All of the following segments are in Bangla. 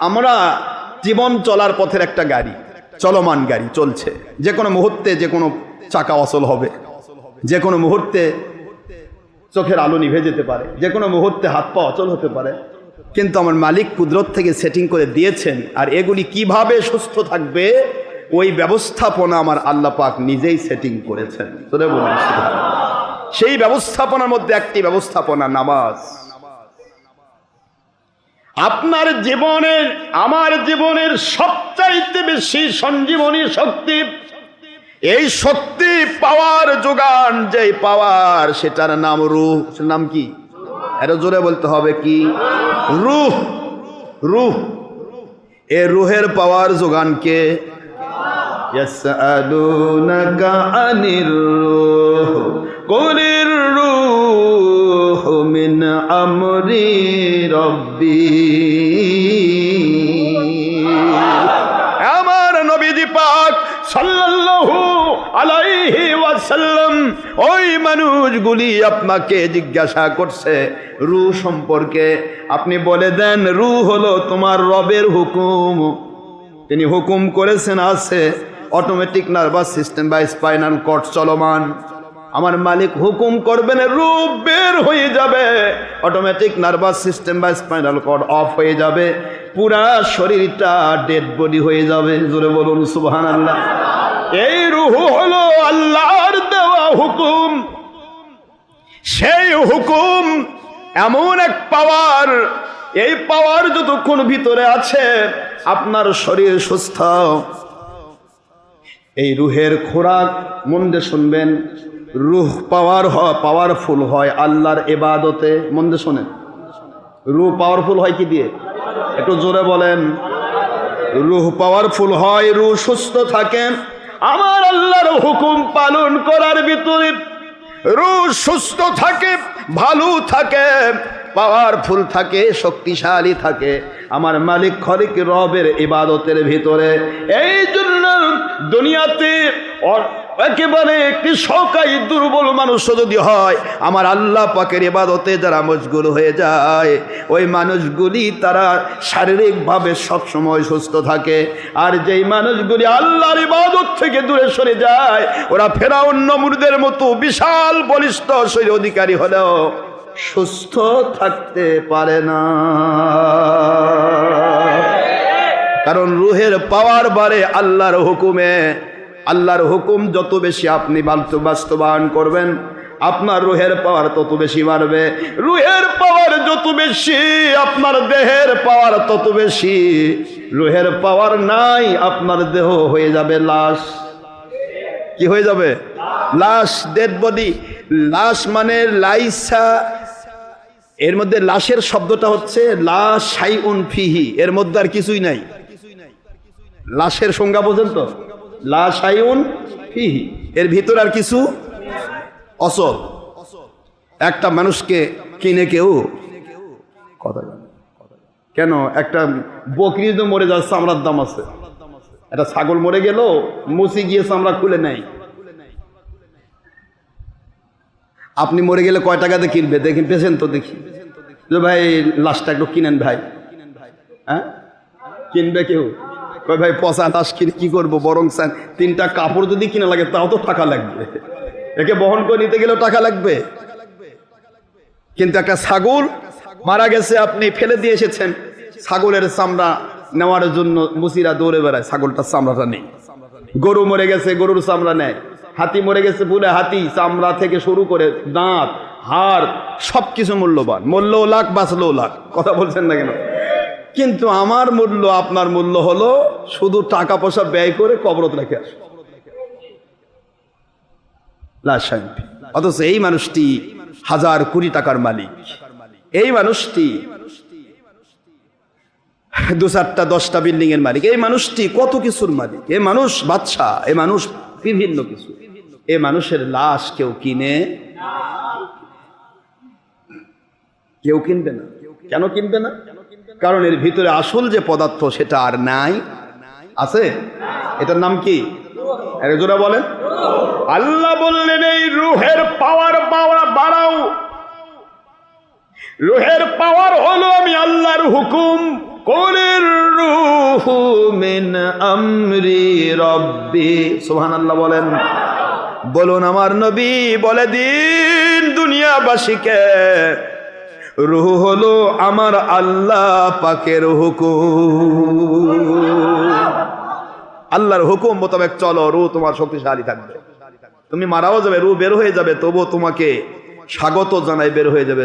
আমরা জীবন চলার পথের একটা গাড়ি, চলমান গাড়ি চলছে, যে কোনো মুহূর্তে যে কোনো চাকা অচল হবে, যে কোনো মুহূর্তে চোখের আলো নিভে যেতে পারে, যে কোনো মুহূর্তে হাত পা অচল হতে পারে। কিন্তু আমার মালিক কুদরত থেকে সেটিং করে দিয়েছেন, আর এগুলি কিভাবে সুস্থ থাকবে ওই ব্যবস্থাপনা আমার আল্লাহ পাক নিজেই সেটিং করেছেন। সেই ব্যবস্থাপনার মধ্যে একটি ব্যবস্থাপনা নামাজ। আপনার জীবনের আমার জীবনের সবচাইতে বেশি সঞ্জীবনী শক্তি, এই শক্তি পাওয়ার যোগান, যে পাওয়ার, সেটার নাম রূহ। নাম কি? এর জোরে বলতে হবে কি? রূহ। রূহ, এ রূহের পাওয়ার যোগান কে? ইয়াসআলুনাকা আনির রূহ কুলির রূহু মিন আমরি রাব্বি। আমার নবীজি পাক সাল্লাল্লাহু আলাইহি ওয়াসাল্লাম ওই মানুষগুলি আপনাকে জিজ্ঞাসা করছে রূহ সম্পর্কে। আপনি বলে দেন রূহ হলো তোমার রবের হুকুম। তিনি হুকুম করেছেন, আছে অটোমেটিক নার্ভাস সিস্টেম বা স্পাইনাল কর্ড চলমান। আমার মালিক হুকুম করবেন, রূহ বের হয়ে যাবে, অটোমেটিক নার্ভাস সিস্টেম বা স্পাইনাল কর্ড অফ হয়ে যাবে, পুরা শরীরটা ডেড বডি হয়ে যাবে। জোরে বলুন সুবহানাল্লাহ। এই রূহ হলো আল্লাহর দেওয়া হুকুম। সেই হুকুম এমন এক পাওয়ার, এই পাওয়ার যতক্ষণ ভিতরে আছে আপনার শরীর সুস্থ। এই রূহের খোরাক মন দিয়ে শুনবেন, রূহ পাওয়ারফুল হয় আল্লাহর ইবাদতে। মন দিয়ে শোনেন, রূহ পাওয়ারফুল হয় কি দিয়ে? একটু জোরে বলেন। রূহ পাওয়ারফুল হয়, রূহ সুস্থ থাকে আমার আল্লাহর হুকুম পালন করার ভিতরে। রূহ সুস্থ থাকে, ভালো থাকে, পাওয়ারফুল থাকে, শক্তিশালী থাকে আমার মালিক খলিক রবের ইবাদতের ভিতরে। এই জন্য দুনিয়াতে একেবারে কৃষকাই দুর্বল মানুষ যদি হয়, আমার আল্লাহ পাকের ইবাদতে যারা মশগুল হয়ে যায়, ওই মানুষগুলি তারা শারীরিকভাবে সবসময় সুস্থ থাকে। আর যেই মানুষগুলি আল্লাহর ইবাদত থেকে দূরে সরে যায়, ওরা ফেরাউন নমরুদের মতো বিশাল বলিষ্ঠ শরীর অধিকারী হলেও সুস্থ থাকতে পারে না। কারণ রূহের পাওয়ার বাড়ে আল্লাহর হুকুমে। আল্লাহর হুকুম যত বেশি আপনি বাস্তবায়ন করবেন, আপনার রূহের পাওয়ার তত বেশি বাড়বে। রূহের পাওয়ার যত বেশি, আপনার দেহের পাওয়ার তত বেশি। রূহের পাওয়ার নাই, আপনার দেহ হয়ে যাবে লাশ। কি হয়ে যাবে? লাশ, ডেড বডি। লাশ মানে লাইসা, এর মধ্যে লাশের শব্দটা হচ্ছে লা শাইউন ফিহি, এর মধ্যে আর কিছুই নাই। লাশের সংজ্ঞা বোঝেন তো? লা শাইউন ফিহি, এর ভিতর আর কিছু অচল। একটা মানুষকে কিনে কেউ কথা কেন, একটা বকরি তো মরে যাচ্ছে, চামড়ার দাম আছে। একটা ছাগল মরে গেল, মুসি গিয়ে চামড়া খুলে নেয়। আপনি মরে গেলে কয় টাকাতে কিনবে? দেখি পেছেন তো, দেখি যে ভাই লাশটা একটু কিনেন ভাই। হ্যাঁ, কিনবে কেউ? কয় ভাই পচা লাশ কিনে কি করবো, বরং তিনটা কাপড় যদি কিনা লাগে তাও তো টাকা লাগবে, একে বহন করে নিতে গেলেও টাকা লাগবে। কিন্তু একটা ছাগল মারা গেছে, আপনি ফেলে দিয়ে এসেছেন, ছাগলের চামড়া নেওয়ার জন্য মুসিরা দৌড়ে বেড়ায়, ছাগলটার চামড়াটা নেই। গরু মরে গেছে, গরুর চামড়া নেয়। হাতি মরে গেছে, বলে হাতি চামড়া থেকে শুরু করে দাঁত, হাড় সবকিছু মূল্যবান। মূল্যও লাখ, বাঁচলেও লাখ। কথা বলছেন না কেন? কিন্তু আমার মূল্য, আপনার মূল্য হলো শুধু টাকা পয়সা ব্যয় করে কবরত রেখে আসে। অথচ এই মানুষটি হাজার কোটি টাকার মালিক। এই মানুষটি 2-4টা 10টা বিল্ডিং এর মালিক। এই মানুষটি কত কিছুর মালিক। এই মানুষ বাদশা, এই মানুষ বিভিন্ন কিছু। এই মানুষের লাশ কেউ কিনে? কেউ কিনবে না। কেন কিনবে না? কারণ এর ভিতরে আসল যে পদার্থ সেটা আর নাই। আছে? এটার নাম কি? জোরে বলেন। আল্লাহ বললেন এই রূহের পাওয়ার বাড়াও। রূহের পাওয়ার হলো আমি আল্লাহর হুকুম। কুলির রূহু মিন আমরি রব্বি। সুবহানাল্লাহ বলেন। বলুন আমার নবী বলে দিন দুনিয়াবাসীকে, রূহ হলো আমার আল্লাহ পাকের হুকুম। আল্লাহর হুকুম মোতাবেক চলো, রূহ তোমার শক্তিশালী থাকবে। তুমি মারাও যাবে, রূহ বের হয়ে যাবে, তবুও তোমাকে স্বাগত জানাই বের হয়ে যাবে।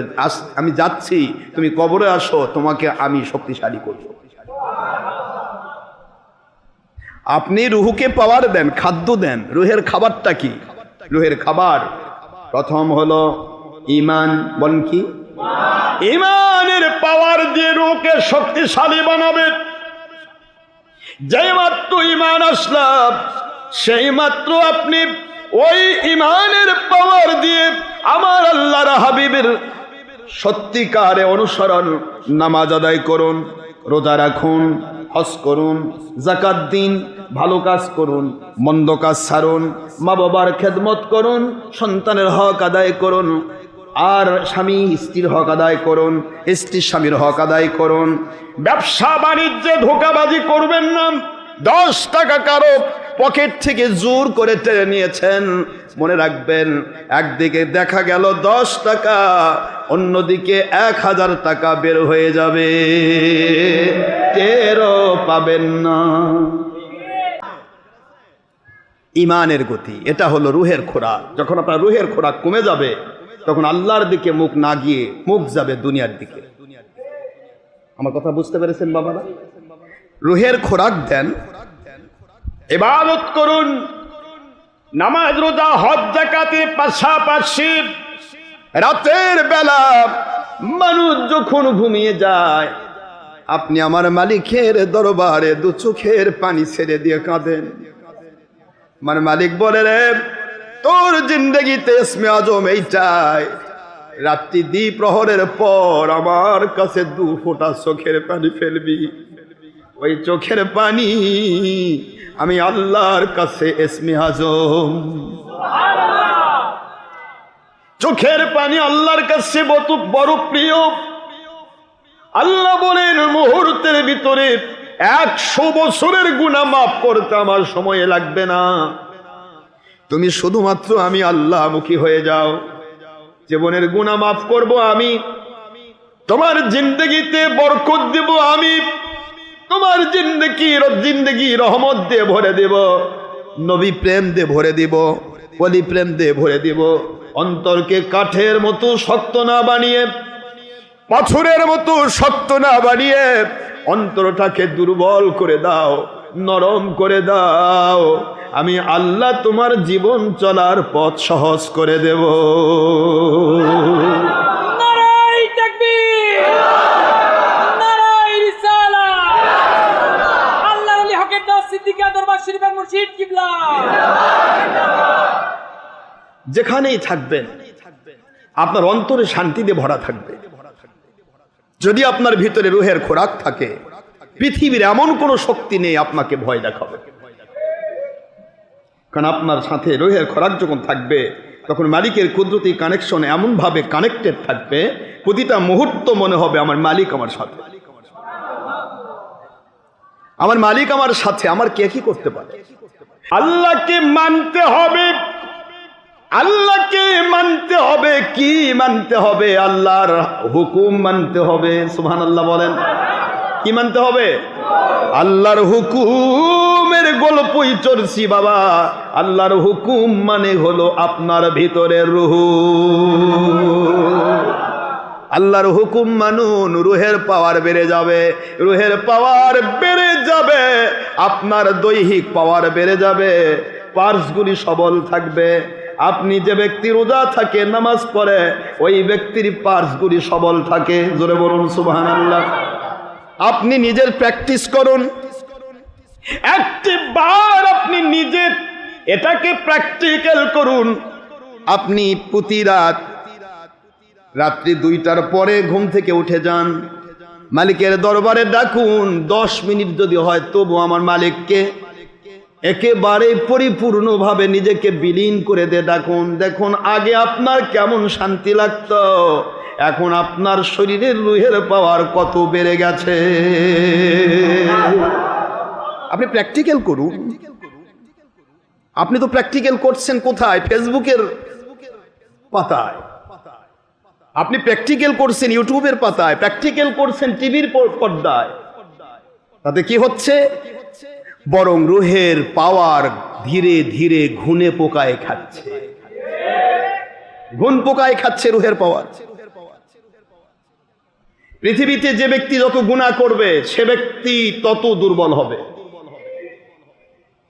আমি যাচ্ছি, তুমি কবরে আসো, তোমাকে আমি শক্তিশালী করব। আপনি রুহুকে পাওয়ার দেন, খাদ্য দেন। রুহের খাবারটা কি? রুহের খাবার প্রথম হলো ঈমান। বলেন কি? ঈমানের পাওয়ার দিয়ে রুহকে শক্তিশালী বানাবে। যেই মাত্র ঈমান আসলাম, সেই মাত্র আপনি ওই ঈমানের পাওয়ার দিয়ে আমার আল্লাহর হাবিবের সত্যিকারে অনুসরণ, নামাজ আদায় করুন, রোজা রাখুন, হজ করুন, যাকাত দিন, ভালো কাজ করুন, মন্দ কাজ ছাড়ুন, মা বাবার খেদমত করুন, সন্তানের হক আদায় করুন, আর স্বামী স্ত্রীর হক আদায় করুন, স্ত্রীর স্বামীর হক আদায় করুন। ব্যবসা বাণিজ্যে ধোঁকাবাজি করবেন না। 10 টাকা কারো পকেট থেকে জোর করে টেনে নিয়েছেন, মনে রাখবেন একদিকে দেখা গেল 10 টাকা, অন্যদিকে 1000 টাকা বের হয়ে যাবে, টেরও পাবেন না। ঈমানের গতি, এটা হলো রুহের খোরাক। যখন আপনার রুহের খোরাক কমে যাবে, তখন আল্লাহর দিকে মুখ না গিয়ে মুখ যাবে দুনিয়ার দিকে। আমার কথা বুঝতে পেরেছেন বাবারা? রুহের খোরাক দেন, ইবাদত করুন, নামাজ রোজা হজ যাকাতের পাশাপাশি রাতের বেলা মানুষ যখন ঘুমিয়ে যায়, আপনি আমার মালিকের দরবারে 2 চোখের পানি ছেড়ে দিয়ে কাঁদেন। আমার মালিক বলে, রে তোর জিন্দেগিতে ইসমে আজম এইটাই, রাত্রি দ্বিপ্রহরের পর আমার কাছে 2 ফোঁটা চোখের পানি ফেলবি। ওই চোখের পানি আমি আল্লাহর কাছে ইসমে আজম। চোখের পানি আল্লাহর কাছে বড় প্রিয়। আল্লাহ বলেন, মুহূর্তের ভিতরে 100 বছরের গুনাহ মাফ করতে আমার সময় লাগবে না। তুমি শুধুমাত্র আমি আল্লাহমুখী হয়ে যাও, জীবনের গুনাহ মাফ করব আমি, তোমার জিন্দেগিতে বরকত দেব আমি, তোমার জিন্দেগি রহমত দিয়ে ভরে দেব, নবী প্রেম দিয়ে ভরে দিব, ওলি প্রেম দিয়ে ভরে দিব। অন্তরকে কাঠের মতো শক্ত না বানিয়ে, পাথরের মতো শক্ত না বানিয়ে অন্তরটাকে দুর্বল করে দাও, নরম করে দাও। আমি আল্লাহ তোমার জীবন চলার পথ সহজ করে দেব। নারায়ে তাকবীর, নারায়ে রিসালাত। আল্লাহর ওলি হকের দাস সিদ্দিকী দরবার শরীফের মুর্শিদ কিবলা। যেখানেই থাকবেন আপনার অন্তরে শান্তি দিয়ে ভরা থাকবে। যদি আপনার ভিতরে রুহের খোরাক থাকে, পৃথিবীর এমন কোনো শক্তি নেই আপনাকে ভয় দেখাবে। কারণ আপনার সাথে রুহের খোরাক যখন থাকবে, তখন মালিকের কুদরতি কানেকশন এমন ভাবে কানেক্টেড থাকবে, প্রতিটা মুহূর্ত মনে হবে আমার মালিক আমার সাথে, আমার মালিক আমার সাথে, আমার কে কি করতে পারে। আল্লাহকে মানতে হবে, আল্লাহকে মানতে হবে। কি মানতে হবে? আল্লাহর হুকুম মানতে হবে। সুবহানাল্লাহ বলেন। কি মানতে হবে? আল্লাহর হুকুমের গল্পই চলছি বাবা। আল্লাহর হুকুম মানে হলো আপনার ভিতরের রূহ। আল্লাহর হুকুম মানুন, রুহের পাওয়ার বেড়ে যাবে। রুহের পাওয়ার বেড়ে যাবে, আপনার দৈহিক পাওয়ার বেড়ে যাবে, পার্সগুলি সবল থাকবে। আপনি যে ব্যক্তি রোজা থাকে, নামাজ পড়ে, ওই ব্যক্তির পার্সগুলি সবল থাকে। জোরে বলুন সুবহানাল্লাহ। আপনি নিজের প্র্যাকটিস করুন, একবার আপনি নিজে এটাকে প্র্যাকটিক্যাল করুন। আপনি প্রতি রাত্রি 2টার পরে ঘুম থেকে উঠে যান, মালিকের দরবারে ডাকুন। 10 মিনিট যদি হয়, তবু আমার মালিককে একেবারে পরিপূর্ণভাবে নিজেকে বিলীন করে দিয়ে ডাকুন। দেখুন আগে আপনার কেমন শান্তি লাগতো, এখন আপনার শরীরের রুহের পাওয়ার কত বেড়ে গেছে। আপনি প্র্যাকটিক্যাল করুন। আপনি তো প্র্যাকটিক্যাল করছেন কোথায়? ফেসবুকের পাতায়। আপনি প্র্যাকটিক্যাল করছেন ইউটিউবের পাতায়, প্র্যাকটিক্যাল করছেন টিভির পর্দায়। তাতে কি হচ্ছে? বরং রুহের পাওয়ার ধীরে ধীরে ঘুনে পোকায় খাচ্ছে, ঘুন পোকায় খাচ্ছে রুহের পাওয়ার। পৃথিবীতে যে ব্যক্তি যত গুনাহ করবে সে ব্যক্তি তত দুর্বল হবে।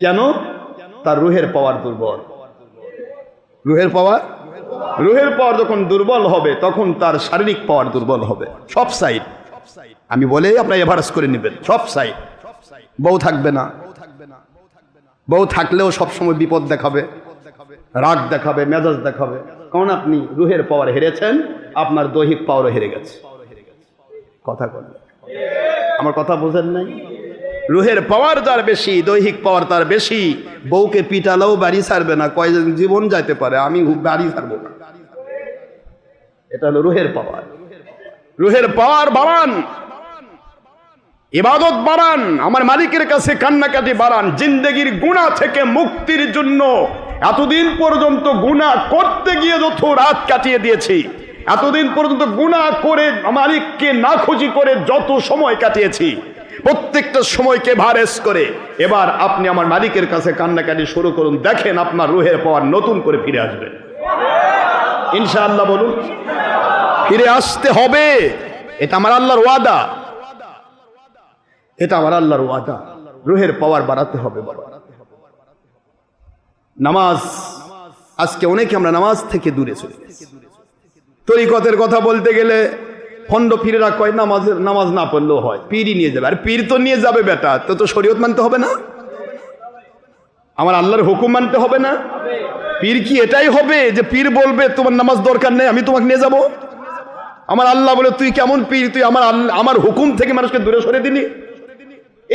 কেন? তার রুহের পাওয়ার দুর্বল। রুহের পাওয়ার যখন দুর্বল হবে তখন তার শারীরিক পাওয়ার দুর্বল হবে। সব সাইড আমি বলে আপনারা এভারেজ করে নেবেন, সব সাইড। বউ থাকবে না, বউ থাকলেও সবসময় বিপদ দেখাবে, রাগ দেখাবে, মেজাজ দেখাবে। কারণ আপনি রুহের পাওয়ার হেরেছেন, আপনার দৈহিক পাওয়ারও হেরে গেছে। কথা বললে আমার কথা বোঝেন নাই? রুহের পাওয়ার যার বেশি, দৈহিক পাওয়ার তার বেশি, বউকে পিটালেও বাড়ি ছাড়বে না, কয়জন জীবন যাইতে পারে, আমি বাড়ি ছাড়বো না। এটা হলো রুহের পাওয়ার। রুহের পাওয়ার বাড়ান, ইবাদত বাড়ান, আমার মালিকের কাছে কান্নাকাটি বাড়ান। জিন্দেগির গুনাহ থেকে মুক্তির জন্য এতদিন পর্যন্ত গুনাহ করতে গিয়ে যত রাত কাটিয়ে দিয়েছি, এতদিন পর্যন্ত গুনাহ করে মালিককে নাখুশি করে যত সময় কাটিয়েছি, প্রত্যেকটা সময়কে ভারেস করে এবার আপনি আমার মালিকের কাছে কান্নাকাটি শুরু করুন। দেখেন আপনার রুহের পাওয়ার নতুন করে ফিরে আসবে ইনশাআল্লাহ। বলুন, ফিরে আসতে হবে। এটা আমার আল্লাহর ওয়াদা, এটা আমার আল্লাহর ওয়াদা। রুহের পাওয়ার বাড়াতে হবে। নামাজ, আজকে অনেকে আমরা নামাজ থেকে দূরে চলে গেছি। তরিকতের কথা বলতে গেলে ফন্ড পীরেরা কয় নামাজ না পড়লেও হয়, পীরই নিয়ে যাবে। আর পীর তো নিয়ে যাবে বেটা, তো শরীয়ত মানতে হবে না? আমার আল্লাহর হুকুম মানতে হবে না? পীর কি এটাই হবে যে পীর বলবে তোমার নামাজ দরকার নেই, আমি তোমাকে নিয়ে যাব? আমার আল্লাহ বলে তুই কেমন পীর, তুই আমার হুকুম থেকে মানুষকে দূরে সরে দিলি?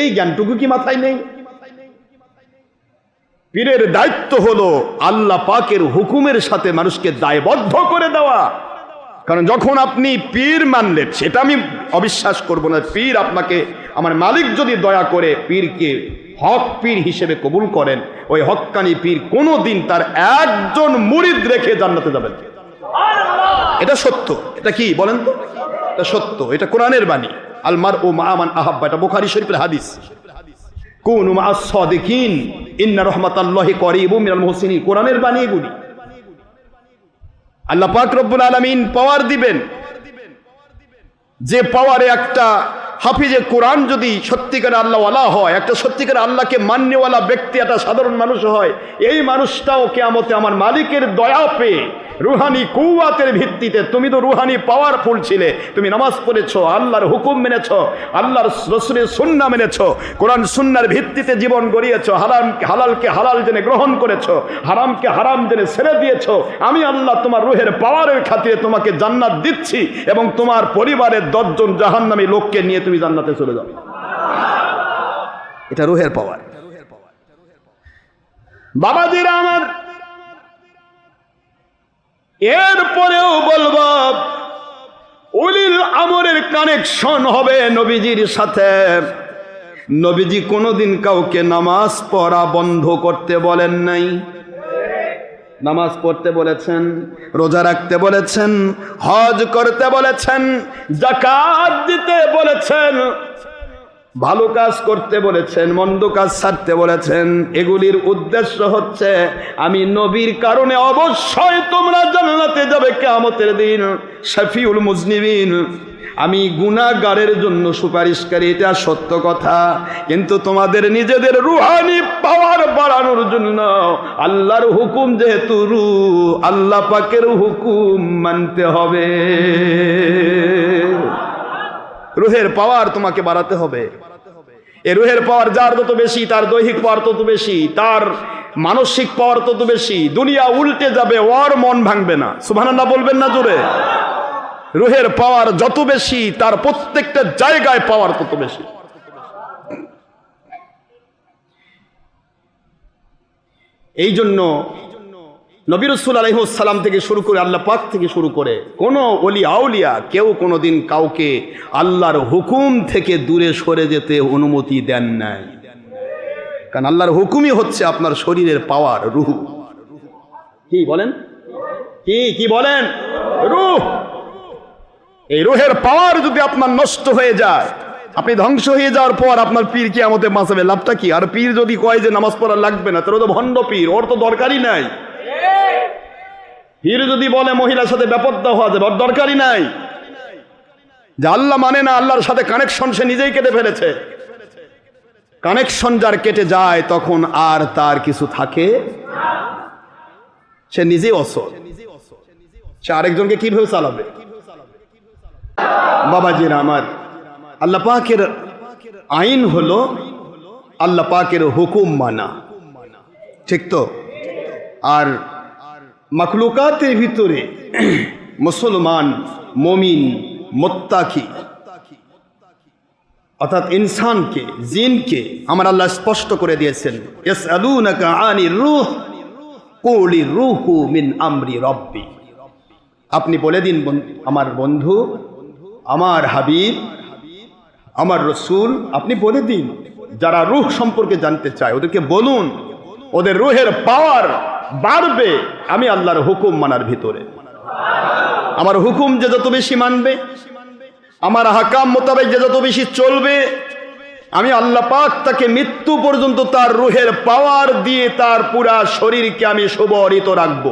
এই জ্ঞানটুকু কি মাথায় নেই? পীরের দায়িত্ব হলো আল্লাহ পাকের হুকুমের সাথে মানুষকে দায়বদ্ধ করে দেওয়া। কারণ যখন আপনি পীর মানলেন, সেটা আমি অবিশ্বাস করব না, পীর আপনাকে, আমার মালিক যদি দয়া করে পীরকে হক পীর হিসেবে কবুল করেন, ওই হক্কানি পীর কোনোদিন তার একজন মুরিদ রেখে জান্নাতে যাবেন। এটা সত্য। এটা কি বলেন তো? এটা সত্য, এটা কোরআনের বাণী। আলমার ও মান আহাব্বা, এটা বুখারী শরীফের হাদিস। কুনু মা'আস সাদিকিন ইন্না রাহমাতাল্লাহি করিবুম মিনাল মুহসিনিন, কোরআনের বাণী এগুলি। আল্লাহ পাক রব্বুল আলামিন পাওয়ার দিবেন, যে পাওয়ারে একটা হাফিজে কোরআন যদি সত্যিকার আল্লাহওয়ালা হয়, একটা সত্যিকার আল্লাহকে মান্যওয়ালা ব্যক্তি, একটা সাধারণ মানুষ হয়, এই মানুষটাও কিয়ামতে আমার মালিকের দয়া পেয়ে রুহানি কুওয়াতের ভিত্তিতে, তুমি তো রুহানি পাওয়ারফুল ছিলে, তুমি নামাজ পড়েছো, আল্লাহর হুকুম মেনেছো, আল্লাহর রাসূলের সুন্নাহ মেনেছো, কোরআন সুন্নাহর ভিত্তিতে জীবন গড়িয়েছো, হালালকে হালাল জেনে গ্রহণ করেছো, হারামকে হারাম জেনে ছেড়ে দিয়েছো, আমি আল্লাহ তোমার রুহের পাওয়ারের খাতিরে তোমাকে জান্নাত দিচ্ছি এবং তোমার পরিবারের 10 জন জাহান্নামী লোককে নিয়ে তুমি জান্নাতে চলে যাবে। এটা রুহের পাওয়ার। বাবাজিরা আমার, এরপরেও বলবো উলিল আমরের কানেকশন হবে নবীজির সাথে। নবীজি কোনোদিন কাউকে নামাজ পড়া বন্ধ করতে বলেন নাই। নামাজ পড়তে বলেছেন, রোজা রাখতে বলেছেন, হজ করতে বলেছেন, যাকাত দিতে বলেছেন, ভালো কাজ করতে বলেছেন, মন্দ কাজ ছাড়তে বলেছেন। এগুলির উদ্দেশ্য হচ্ছে আমি নবীর কারণে অবশ্যই তোমরা জান্নাতে যাবে কিয়ামতের দিন। শাফিউল মুজনিবিন, আমি গুনাহগারের জন্য সুপারিশকারী, এটা সত্য কথা। কিন্তু তোমাদের নিজেদের রুহানি পাওয়ার বাড়ানোর জন্য আল্লাহর হুকুম যেহেতু আল্লাহ পাকের হুকুম মানতে হবে। রুহের পাওয়ার তোমাকে বাড়াতে হবে। এই রুহের পাওয়ার যার যত বেশি, তার দৈহিক পাওয়ার তত বেশি, তার মানসিক পাওয়ার তত বেশি। দুনিয়া উল্টে যাবে, ওর মন ভাঙবে না। সুবহানাল্লাহ বলবেন না জোরে? রুহের পাওয়ার যত বেশি, তার প্রত্যেকটা জায়গায় পাওয়ার তত বেশি। এই জন্য নবী রাসূল আলাইহিস সালাম থেকে শুরু করে আল্লাহ পাক থেকে শুরু করে কোনো ওলি আউলিয়া কেউ কোনোদিন কাউকে আল্লাহর হুকুম থেকে দূরে সরে যেতে অনুমতি দেন নাই। কারণ আল্লাহর হুকুমই হচ্ছে আপনার শরীরের পাওয়ার, রুহ। কি বলেন, কি বলেন? রুহ। এই রুহের পাওয়ার যদি আপনার নষ্ট হয়ে যায়, আপনি ধ্বংস হয়ে যাওয়ার পর আপনার পীর কিয়ামতে বাঁচাবে, লাভটা কি? আর পীর যদি কয় যে নামাজ পড়া লাগবে না, তাহলে তো ভণ্ড পীর, ওর তো দরকারই নাই। পীর যদি বলে মহিলার সাথে বেপরদা হওয়া যাবে, ওর দরকারই নাই। যে আল্লাহ মানে না, আল্লাহর সাথে কানেকশন সে নিজেই কেটে ফেলেছে। কানেকশন যার কেটে যায় তখন আর তার কিছু থাকে, সে নিজেই অসল। সে আরেকজনকে কিভাবে চালাবে? বাবাজিরা আমার, আল্লাহ পাকের আইন হলো আল্লাহ পাকের হুকুম মানা, ঠিক তো? আর মাখলুকাতের ভিতরে মুসলমান, মুমিন, মুত্তাকি অর্থাৎ ইনসানকে, জিনকে আমার আল্লাহ স্পষ্ট করে দিয়েছেন, ইয়াসআলুনাকা আনির রূহ কুলির রূহু মিন আমরি রাব্বি। আপনি বলে দিন আমার বন্ধু, আমার হাবিব, আমার রসুল, আপনি বলে দিন যারা রূহ সম্পর্কে জানতে চায় ওদেরকে বলুন ওদের রূহের পাওয়ার বাড়বে আমি আল্লাহর হুকুম মানার ভিতরে। আমার হুকুম যে যত বেশি মানবে, আমার হাকাম মোতাবেক যে যত বেশি চলবে, আমি আল্লাহ পাক তাকে মৃত্যু পর্যন্ত তার রূহের পাওয়ার দিয়ে তার পুরা শরীরকে আমি সুবরিত রাখব।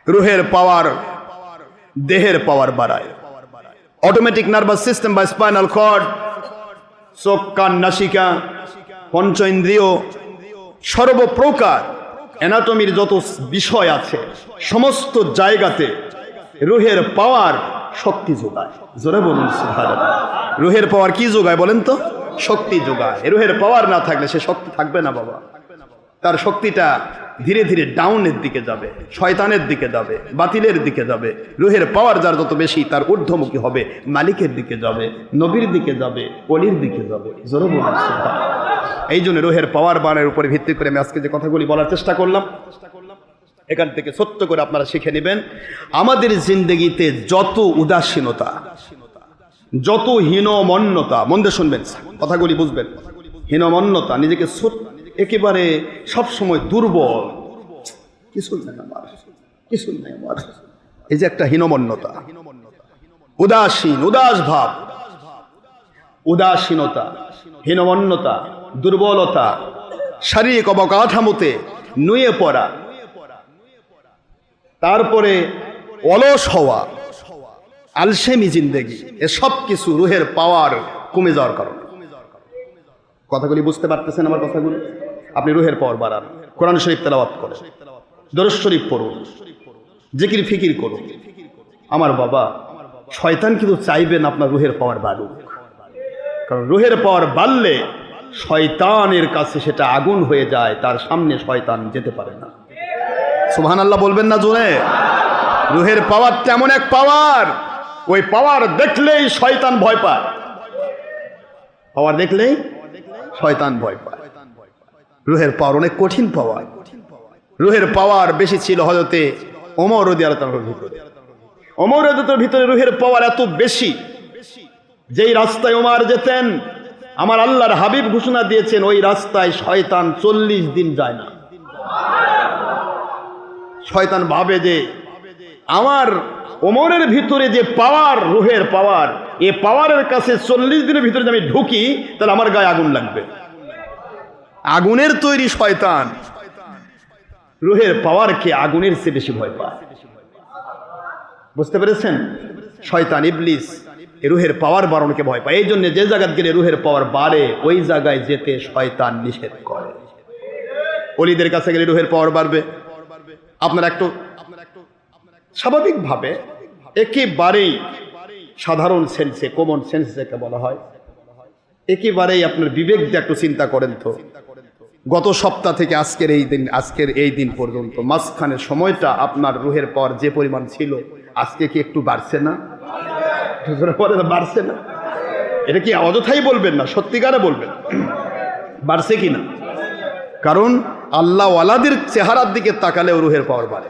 রূহের পাওয়ার দেহের পাওয়ার বাড়ায়। অটোমেটিক নার্ভাস সিস্টেম বা স্পাইনাল কর্ড, চোখ, কান, নাসিকা, পঞ্চ ইন্দ্রিয়, সর্বপ্রকার অ্যানাটমির যত বিষয় আছে সমস্ত জায়গাতে রূহের পাওয়ার শক্তি যোগায়। জোরে বলুন সুবহানাল্লাহ। রূহের পাওয়ার কি যোগায় বলেন তো? শক্তি যোগায়। রূহের পাওয়ার না থাকলে সে শক্তি থাকবে না বাবা। তার শক্তিটা ধীরে ধীরে ডাউনের দিকে যাবে, শয়তানের দিকে যাবে, বাতিলের দিকে যাবে। রূহের পাওয়ার যার যত বেশি তার ঊর্ধ্বমুখী হবে, মালিকের দিকে যাবে, নবীর দিকে যাবে, অলির দিকে যাবে। জোরে বলুন সুবহানাল্লাহ। এই জন্য রূহের পাওয়ার বানের উপরে ভিত্তি করে আমি আজকে যে কথাগুলি বলার চেষ্টা করলাম, এখান থেকে সত্য করে আপনারা শিখে নেবেন, আমাদের জিন্দগিতে যত উদাসীনতা, যত হীনমন্যতা, মন দিয়ে শুনবেন, কথাগুলি বুঝবেন, হীনমন্যতা, নিজেকে একেবারে সবসময় দুর্বল, কিছু নাই আমার, কিছু নাই আমার, এই যে একটা হীনমন্যতা, উদাসীন, উদাস ভাব, উদাসীনতা, হীনমন্যতা, দুর্বলতা, শারীরিক অবকাঠামোতে নুয়ে পড়া, তারপরে অলস হওয়া, আলসেমি জিন্দেগি, এসব কিছু রূহের পাওয়ার কমে যাওয়ার কারণে। কথাগুলি বুঝতে পারতেছেন আমার কথাগুলি? আপনি রূহের পাওয়ার বাড়ান, কোরআন শরীফ তেলাওয়াত করেন, দরুদ শরীফ পড়ুন, জিকির ফিকির করুন। আমার বাবা, শয়তান কিন্তু চাইবেন আপনার রূহের পাওয়ার বাড়ুক, কারণ রূহের পাওয়ার বাড়লে শয়তানের কাছে সেটা আগুন হয়ে যায়, তার সামনে শয়তান যেতে পারে না। সুবহানাল্লাহ বলবেন না জোরে? রূহের পাওয়ার তেমন এক পাওয়ার, ওই পাওয়ার দেখলেই শয়তান ভয় পায়, পাওয়ার দেখলেই শয়তান ভয় পায়। রূহের পাওয়ার অনেক কঠিন পাওয়ার। রূহের পাওয়ার বেশি ছিল হযরতে ওমর রাদিয়াল্লাহু তাআলার ভিতরে। ওমর রাদিয়াল্লাহু তাআলার ভিতরে রূহের পাওয়ার এত বেশি, যেই রাস্তায় ওমর যেতেন আমার আল্লাহর হাবিব ঘোষণা দিয়েছেন ওই রাস্তায় শয়তান 40 দিন যায় না। শয়তান ভাবে যে আমার ওমরের ভিতরে যে পাওয়ার, রূহের পাওয়ার, এই পাওয়ারের কাছে 40 দিনের ভিতরে আমি ঢুকি তাহলে আমার গায়ে আগুন লাগবে। আগুনের তৈরি শয়তান রূহের পাওয়ারকে আগুনের চেয়ে বেশি ভয় পায়। বুঝতে পেরেছেন? শয়তান, ইবলিস রূহের পাওয়ার বাড়ানোকে ভয় পায়। এই জন্য যে জায়গায় গেলে রূহের পাওয়ার বাড়ে ওই জায়গায় যেতে শয়তান নিষেধ করে। ওলিদের কাছে গেলে রূহের পাওয়ার বাড়বে। আপনার একটু স্বাভাবিকভাবে একেবারেই সাধারণ সেন্সে, কমন সেন্স যাকে বলা হয়, একেবারেই আপনার বিবেক দিয়ে একটু চিন্তা করেন তো, গত সপ্তাহ থেকে আজকের এই দিন পর্যন্ত মাঝখানের সময়টা আপনার রূহের পাওয়ার যে পরিমাণ ছিল আজকে কি একটু বাড়ছে না? বাড়ছে না? এটা কি অযথাই বলবেন না, সত্যিকারে বলবেন বাড়ছে কি না? কারণ আল্লাহ ওয়ালাদের চেহারার দিকে তাকালেও রূহের পাওয়ার বাড়ে।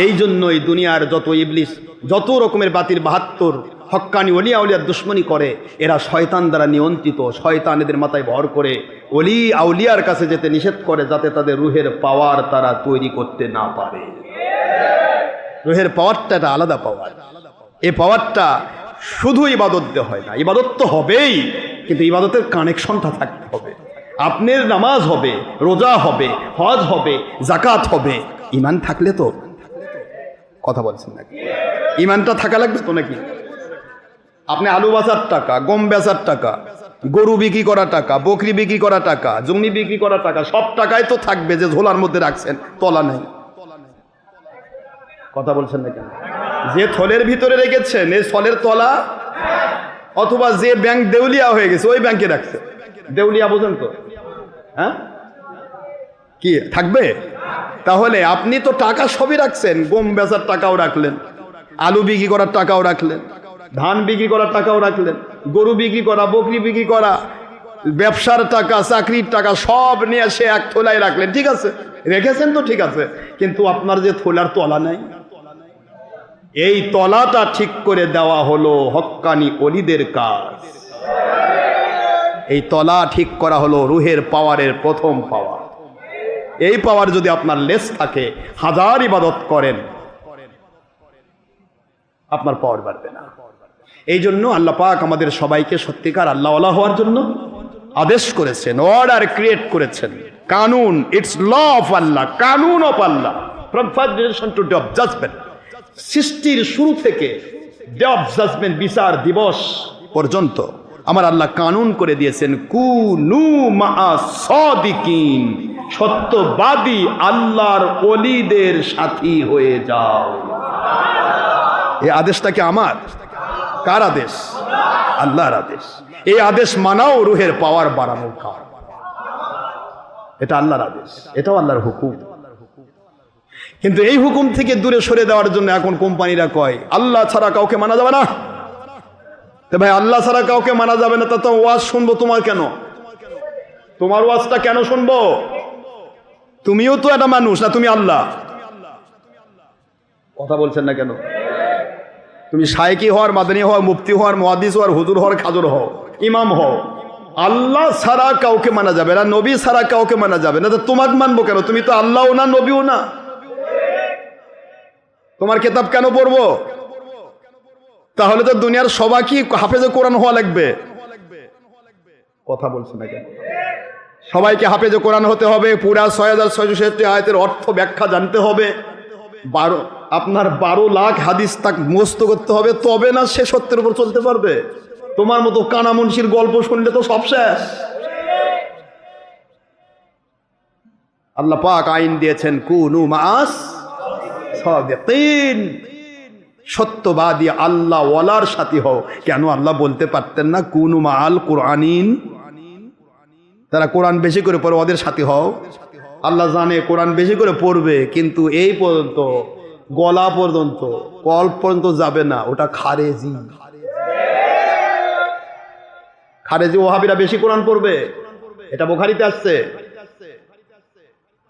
এই জন্যই দুনিয়ার যত ইবলিস, যত রকমের বাতিল 72 হক্কানি ওলি আউলিয়ার দুশ্মনী করে, এরা শয়তান দ্বারা নিয়ন্ত্রিত। শয়তান এদের মাথায় ভর করে ওলি আউলিয়ার কাছে যেতে নিষেধ করে, যাতে তাদের রুহের পাওয়ার তারা তৈরি করতে না পারে। রুহের পাওয়ারটা একটা আলাদা পাওয়ার। এই পাওয়ারটা শুধু ইবাদত দিয়ে হয় না, ইবাদত তো হবেই, কিন্তু ইবাদতের কানেকশনটা থাকতে হবে। আপনার নামাজ হবে, রোজা হবে, হজ হবে, জাকাত হবে, ইমান থাকলে তো। কথা বলছেন নাকি? ইমানটা থাকা লাগবে তো নাকি? আপনি আলু বেচার টাকা, গম বেচার টাকা, গরু বিক্রি করা টাকা, বকরি বিক্রি করা টাকা, জমি বিক্রি করা টাকা, সব টাকাই তো থাকবে যে ঝোলার মধ্যে রাখছেন, তলা নেই। কথা বলছেন না কেন? যে থলের ভিতরে রেখেছেন এই থলের তলা, অথবা যে ব্যাংক দেউলিয়া হয়ে গেছে ওই ব্যাংকে রাখছে, দেউলিয়া বোঝেন তো? হ্যাঁ, কি থাকবে? তাহলে আপনি তো টাকা সবই রাখছেন, গম বেচার টাকাও রাখলেন, আলু বিক্রি করার টাকাও রাখলেন, ধান বিক্রি করার টাকাও রাখলেন, গরু বিক্রি করা, বকরি বিক্রি করা, ব্যবসার টাকা, চাকরির টাকা সব নিয়ে এসে এক থলায় রাখলেন। ঠিক আছে, রেখেছেন তো ঠিক আছে, কিন্তু আপনার যে থলার তলা নাই, এই তলাটা ঠিক করে দেওয়া হলো হক্কানি ওলিদের কাজ। এই তলা ঠিক করা হলো রুহের পাওয়ারের প্রথম পাওয়ার। এই পাওয়ার যদি আপনার লেস থাকে, হাজার ইবাদত করেন, আপনার পাওয়ার বাড়বে না। এই জন্য আল্লাহ পাক আমাদের সবাইকে সত্যিকার আল্লাহওয়ালা হওয়ার জন্য আদেশ করেছেন, অর্ডার ক্রিয়েট করেছেন, কানুন, ইটস ল অফ আল্লাহ, কানুন of Allah, from first generation to day of judgement. সৃষ্টির শুরু থেকে ডে অফ জাজমেন্ট, বিচার দিবস পর্যন্ত আমার আল্লাহ কানুন করে দিয়েছেন, কুনু মা সাদিকিন, সত্যবাদী আল্লাহর ওলিদের সাথী হয়ে যাও। এই আদেশটা কি আমার? কার আদেশ? আল্লাহর আদেশ। এই আদেশ মানাও রুহের পাওয়ার বাড়ানোর কাজ। এটা আল্লাহর আদেশ, এটাও আল্লাহর হুকুম। কিন্তু এই হুকুম থেকে দূরে সরে দেওয়ার জন্য এখন কোম্পানিরা কয় আল্লাহ ছাড়া কাউকে মানা যাবে না। তো ভাই, আল্লাহ ছাড়া কাউকে মানা যাবে না, তা তো ওয়াজ শুনবো তোমার কেন? তোমার ওয়াজটা কেন শুনবো? তুমিও তো একটা মানুষ না, তুমি আল্লাহ। কথা বলছেন না কেন? তুমি শায়েকি হওয়ার, মাদানী হওয়ার, মুফতি হওয়ার, মুহাদ্দিস হওয়ার, হুজুর হওয়ার, খাজুর হও, ইমাম হও, আল্লাহ ছাড়া কাউকে মানা যাবে না, নবী ছাড়া কাউকে মানা যাবে না। তো তোমাকে মানবো কেন? তুমি তো আল্লাহও না, নবীও না। তোমার কিতাব কেন পড়বো? তাহলে তো দুনিয়ার সবাই কি হাফেজে কোরআন হওয়া লাগবে? কথা বলছে না কেন? সবাইকে হাফেজে কোরআন হতে হবে, পুরা 6666 আয়াতের অর্থ ব্যাখ্যা জানতে হবে, 12 লাখ হাদিস তাক মুখস্থ করতে হবে, তবে না সে সত্যের উপর চলতে পারবে। তোমার মতো কানা মুন্সির গল্প শুনলে তো সব শেষ। আল্লাহ পাক আইন দিয়েছেন, কুনু মাআস সাদিকিন, সত্যবাদী আল্লাহ ওয়ালার সাথী হও। কেন আল্লাহ বলতে পারতেন না কুনু মাআল কুরআনিন? তারা কোরআন বেশি করে পড়ে, ওদের সাথী হও। আল্লাহ জানে কোরআন বেশি করে পড়বে, কিন্তু এই পর্যন্ত, গলা পর্যন্ত, কল্প পর্যন্ত যাবে না, ওটা খারেজি। খারেজি ওহাবিরা বেশি কোরআন পড়বে, এটা বুখারীতে আসছে।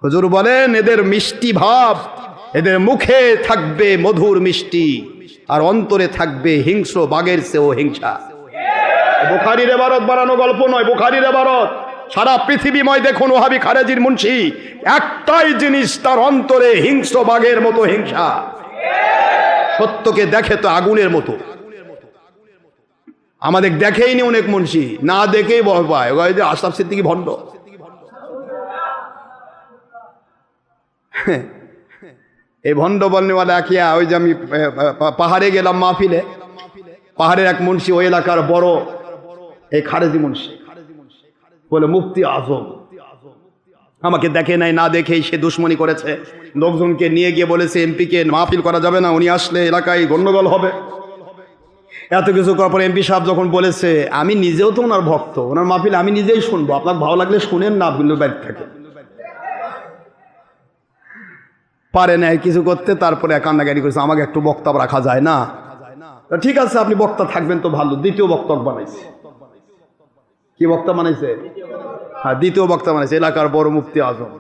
হুজুর বলেন এদের মিষ্টি ভাব, এদের মুখে থাকবে মধুর মিষ্টি, আর অন্তরে থাকবে হিংস্র বাঘের চেয়েও হিংসা। বুখারীর ইবারত বানানো গল্প নয়, বুখারীর ইবারত। সারা পৃথিবীময় দেখুন ওহাবি খারেজির মুন্সি, একটাই জিনিস, তার অন্তরে হিংস্র বাঘের মতো হিংসা। সত্যকে দেখে তো আগুনের মতো। আমাদের দেখেই নি অনেক মুন্সি, না দেখেই ভয় পায়। আশরাফ সিদ্দিকী ভণ্ড। এই ভণ্ড বলনেওয়ালা কিয়া, ওই যে আমি পাহাড়ে গেলাম মাহফিলে, পাহাড়ের এক মুন্সি, ওই এলাকার বড় এই খারেজি মুন্সি, বলে মুফতি আজম। আমাকে দেখে নাই, না দেখেই সে দুশ্মনী করেছে। লোকজনকে নিয়ে গিয়ে বলেছে এমপিকে মাহফিল করা যাবে না, উনি আসলে এলাকায় গন্ডগোল হবে। এত কিছু করার পর এমপি সাহেব যখন বলেছে, আমি নিজেও তো ওনার ভক্ত, ওনার মাহফিল আমি নিজেই শুনবো, আপনার ভালো লাগলে শুনেন, না ভুল বাইরে থাকে। পারে না কিছু করতে, তারপরে কান্নাকাটি করেছে, আমাকে একটু বক্তব্য রাখা যায় না? ঠিক আছে, আপনি বক্তা থাকবেন তো ভালো। দ্বিতীয় বক্তব্য বানাইছে। কি বক্তা বানাইছে? হ্যাঁ, দ্বিতীয় বক্তা বানাইছে, এলাকার বড় মুফতি আজম।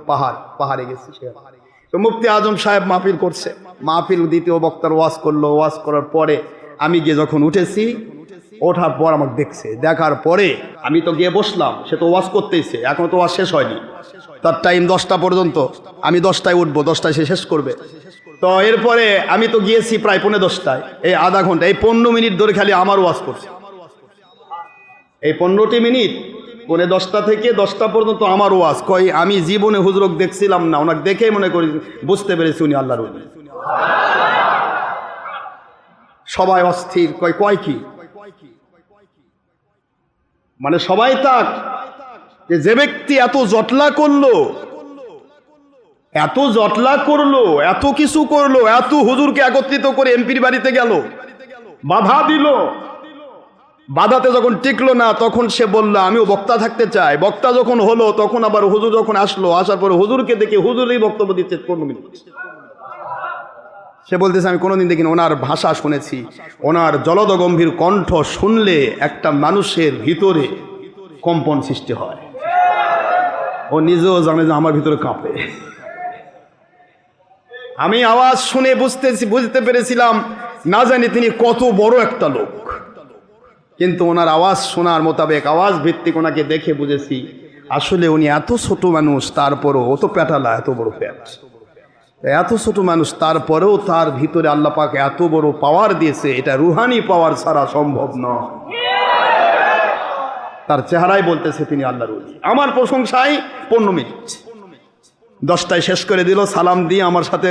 পাহাড়ে গেছে, তো মুফতি আজম সাহেব মাহফিল করছে, মাহফিল দ্বিতীয় বক্তার ওয়াজ করলো, ওয়াজ করার পরে আমি গিয়ে যখন উঠেছি, ওঠার পর আমাকে দেখছে, দেখার পরে আমি তো গিয়ে বসলাম, সে তো ওয়াজ করতেইছে, এখন তো ওয়াজ শেষ হয়নি, তার টাইম 10টা পর্যন্ত, আমি 10টায় উঠবো, 10টায় সে শেষ করবে। তো এরপরে আমি তো গিয়েছি প্রায় 10:45, এই আধা ঘন্টা, এই 15 মিনিট ধরে খালি আমার ওয়াজ করছে। এই 15টি মিনিট 10:45 থেকে 10টা পর্যন্ত আমার ওয়াজ। কই আমি জীবনে হুজুরক দেখছিলাম না, ওনাকে দেখেই মনে করি বুঝতে পেরেছি উনি আল্লাহর ওলি। সবাই অস্থির, কয় কি মানে সবাই তাক যে ব্যক্তি এত জটলা করলো, এত কিছু করলো, এত হুজুরকে একত্রিত করে এমপির বাড়িতে গেল, বাধা দিল, বাধাতে যখন টিকলো না তখন সে বলল আমিও বক্তা থাকতে চাই। বক্তা যখন হলো তখন আবার হুজুর যখন আসলো, আসার পরে হুজুরকে দেখে হুজুরই বক্তব্য দিচ্ছে 15 মিনিট। সে বলতেছে আমি কোনোদিন দেখিনি, ওনার ভাষা শুনেছি, ওনার জলদ গম্ভীর কণ্ঠ শুনলে একটা মানুষের ভিতরে কম্পন সৃষ্টি হয়। ও নিজেও জানে যে আমার ভিতরে কাঁপে। আমি আওয়াজ শুনে বুঝতে পেরেছিলাম না জানি তিনি কত বড় একটা লোক, কিন্তু ওনার আওয়াজ শোনার মোতাবেক আওয়াজ ভিত্তিক ওনাকে দেখে বুঝেছি আসলে উনি এত ছোট মানুষ, তারপরও অত পেটালা, এত বড় পেট, এত ছোট মানুষ, তারপরেও তার ভিতরে আল্লাহ পাক এত বড় পাওয়ার দিয়েছে, এটা রুহানি পাওয়ার ছাড়া সম্ভব নয়। তার চেহারাই বলতেছে তিনি আল্লাহর ওলি। আমার প্রশংসায় 15 মিনিট, 10টায় শেষ করে দিল, সালাম দিয়ে আমার সাথে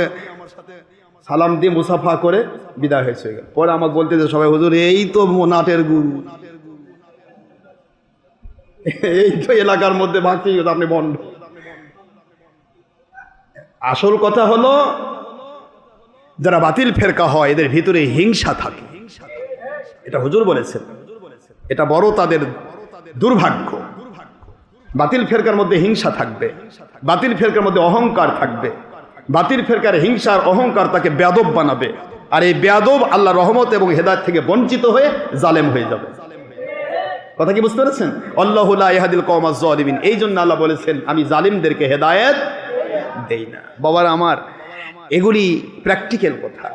সালাম দিয়ে মুসাফা করে বিদায় হয়েছে। পরে আমাকে বলতেছে সবাই হুজুর এই তো নাটের গুরু, এই তো এলাকার মধ্যে বাকি আপনি বন্ধ। আসল কথা হলো যারা বাতিল ফেরকা হয় এদের ভিতরে হিংসা থাকে, এটা হুজুর বলেছেন, এটা বড় তাদের দুর্ভাগ্য। বাতিল ফেরকার মধ্যে হিংসা থাকবে, বাতিল ফেরকার মধ্যে অহংকার থাকবে, বাতিল ফেরকার হিংসার অহংকার তাকে বেয়াদব বানাবে, আর এই বেয়াদব আল্লাহ রহমত এবং হেদায়েত থেকে বঞ্চিত হয়ে জালেম হয়ে যাবে। কথা কি বুঝতে পেরেছেন? আল্লাহু লা ইয়াহদিল কওমাজ জালিমিন, এই জন্য আল্লাহ বলেছেন আমি জালিমদেরকে হেদায়েত দেই না। বাবারা আমার, এগুলি প্র্যাকটিক্যাল কথা,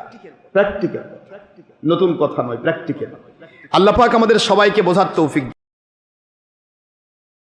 প্র্যাকটিক্যাল, নতুন কথা নয়, প্র্যাকটিক্যাল। আল্লাহ পাক আমাদের সবাইকে বোঝার তৌফিক